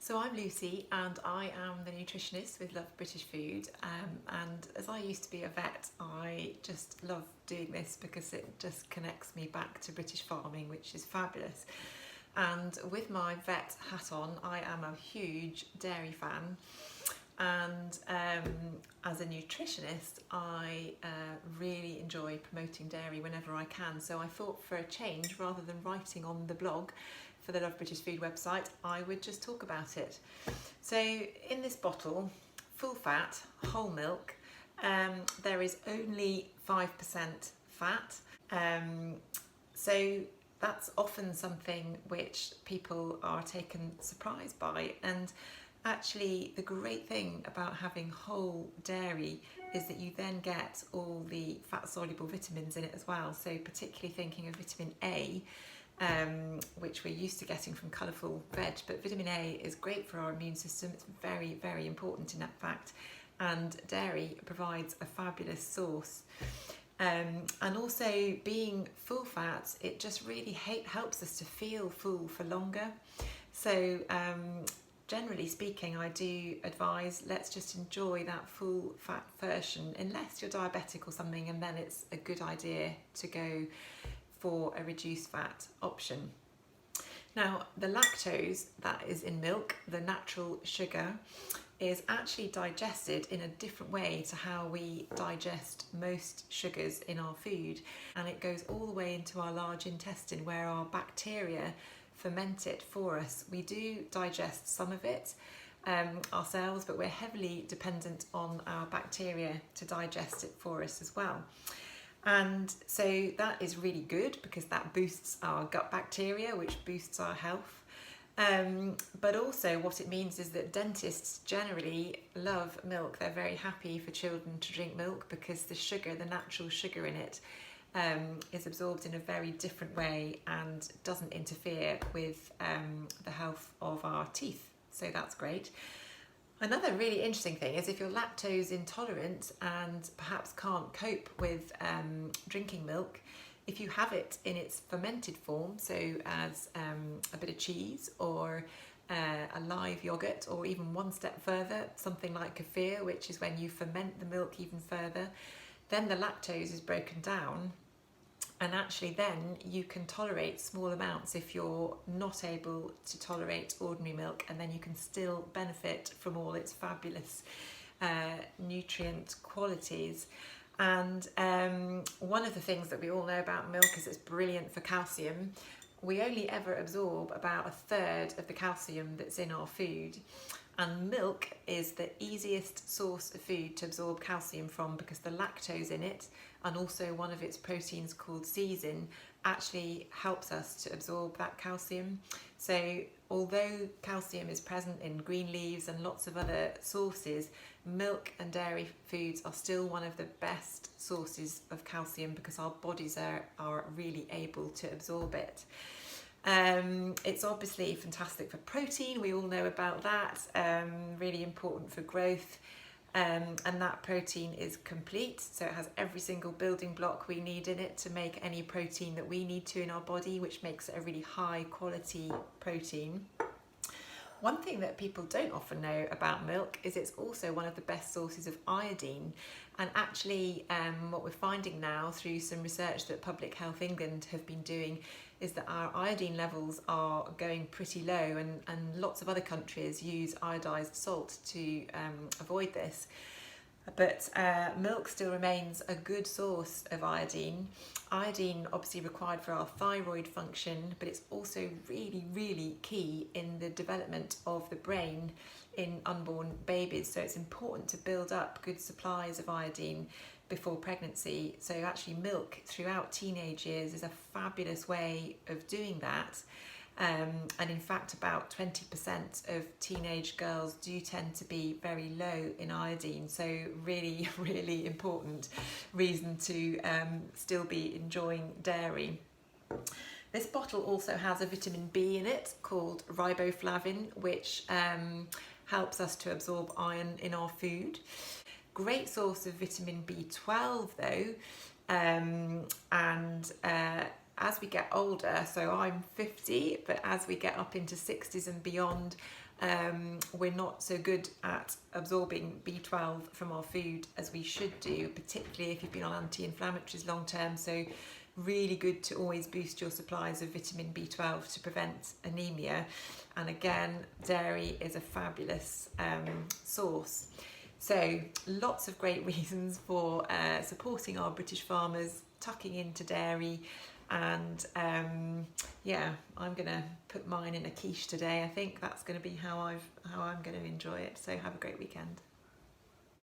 So I'm Lucy and I am the nutritionist with Love British Food, and as I used to be a vet, I just love doing this because it just connects me back to British farming, which is fabulous. And with my vet hat on, I am a huge dairy fan, and as a nutritionist I really enjoy promoting dairy whenever I can. So I thought, for a change, rather than writing on the blog for the Love British Food website, I would just talk about it. So in this bottle, full fat, whole milk, there is only 5% fat. So that's often something which people are taken surprised by. And actually, the great thing about having whole dairy is that you then get all the fat-soluble vitamins in it as well. So particularly thinking of vitamin A, which we're used to getting from colourful veg, but vitamin A is great for our immune system. It's very, very important in that fact, and dairy provides a fabulous source. And also, being full fat, it just really helps us to feel full for longer. So generally speaking, I do advise, let's just enjoy that full fat version, unless you're diabetic or something, and then it's a good idea to go for a reduced fat option. Now, the lactose that is in milk, the natural sugar, is actually digested in a different way to how we digest most sugars in our food, and it goes all the way into our large intestine where our bacteria ferment it for us. We do digest some of it ourselves, but we're heavily dependent on our bacteria to digest it for us as well. And so that is really good because that boosts our gut bacteria, which boosts our health. But also what it means is that dentists generally love milk. They're very happy for children to drink milk because the sugar, the natural sugar in it, is absorbed in a very different way and doesn't interfere with the health of our teeth. So that's great. Another really interesting thing is if you're lactose intolerant and perhaps can't cope with drinking milk, if you have it in its fermented form, so as a bit of cheese or a live yogurt, or even one step further, something like kefir, which is when you ferment the milk even further, then the lactose is broken down, and actually then you can tolerate small amounts if you're not able to tolerate ordinary milk, and then you can still benefit from all its fabulous nutrient qualities. And one of the things that we all know about milk is it's brilliant for calcium. We only ever absorb about a third of the calcium that's in our food, and milk is the easiest source of food to absorb calcium from because the lactose in it, and also one of its proteins called zeaxanthin, actually helps us to absorb that calcium. So although calcium is present in green leaves and lots of other sources, milk and dairy foods are still one of the best sources of calcium because our bodies are really able to absorb it. It's obviously fantastic for protein, we all know about that, really important for growth, and that protein is complete, so it has every single building block we need in it to make any protein that we need to in our body, which makes it a really high quality protein. One thing that people don't often know about milk is it's also one of the best sources of iodine, and actually what we're finding now through some research that Public Health England have been doing is that our iodine levels are going pretty low, and lots of other countries use iodized salt to avoid this. But milk still remains a good source of iodine. Iodine obviously required for our thyroid function, but it's also really, really key in the development of the brain in unborn babies. So it's important to build up good supplies of iodine before pregnancy. So actually milk throughout teenage years is a fabulous way of doing that. And in fact, about 20% of teenage girls do tend to be very low in iodine. So really, really important reason to still be enjoying dairy. This bottle also has a vitamin B in it called riboflavin, which helps us to absorb iron in our food. Great source of vitamin B12 though, and as we get older, so I'm 50, but as we get up into 60s and beyond, we're not so good at absorbing B12 from our food as we should do, particularly if you've been on anti-inflammatories long term. So really good to always boost your supplies of vitamin B12 to prevent anemia. And again, dairy is a fabulous source. So lots of great reasons for supporting our British farmers, tucking into dairy. And yeah, I'm gonna put mine in a quiche today. I think that's going to be how I'm going to enjoy it. So have a great weekend.